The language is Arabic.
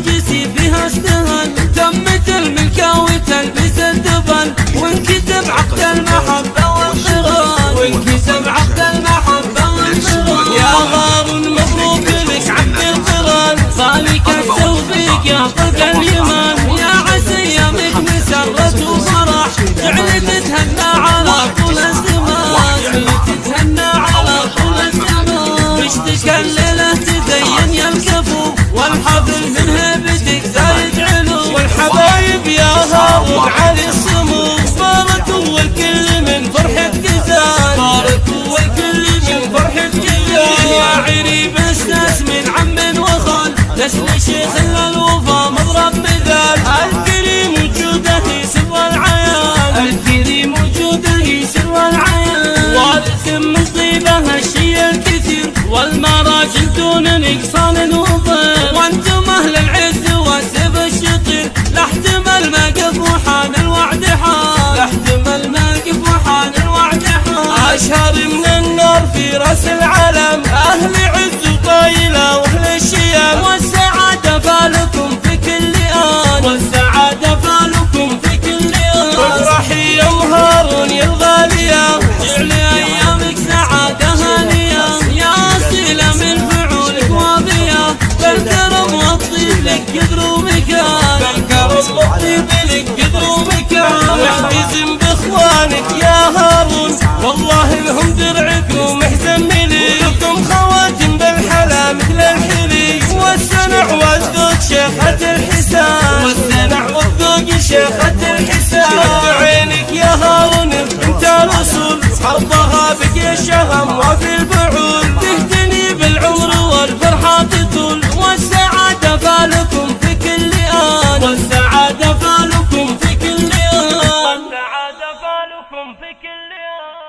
نرجسي فيها اشتغل، تمت الملكة وتلبس الدبل، وانكتب عقد المحبة والقران، وانكتب عقد المحبة والقران. يا هارون مبروك لك عقد القران، صالك التوفيق يا طلق اليمان، يا عسى ايامك مسرة وفرح، جعل تتهنى على طول الزمان، جعل تتهنى على طول الزمان. اشتكى الليلة تزين يا الكفو، والحفل من هيبتك زايد علو، والحبايب يا هارون علي السمو، باركوا والكل من فرحة جزال، باركوا والكل من فرحة جزال. يا عريب استاس من عم وخال، لسن شيخ الوفا مضرب مثال، الكريم وجوده يسر العيان، الكريم وجوده يسر العيان. وارث من طيبه الشي الكثير، والمراجل دون نقصان وضير، وانتم اهل العز والسيف الشطير، لا احتمل موقف وحان الوعد حال، لا احتمل موقف وحان الوعد حال. اشهر من النار في راس العلم، اهل عز وطايله واهل الشيم، والسعاده فالكم في كل ان، والسعاده فالكم في كل ان. افرحي يا هارون يا الغاليه، جعلي ايامك سعاده هانيه، يا اصيله من فعولك وافيه، بالكرم والطيب لك قدر ومكان، بالكرم والطيب لك قدر ومكان. واحتزم باخوانك يا هارون، والله لهم درعك ومحزن لي، لكم خواتم بالحلا مثل الحلي، والسنع والذوق شيخة الحسان، والسنع والذوق شيخة الحسان. شد عينك يا هارون انت الوصول، حظها بك الشهم وفي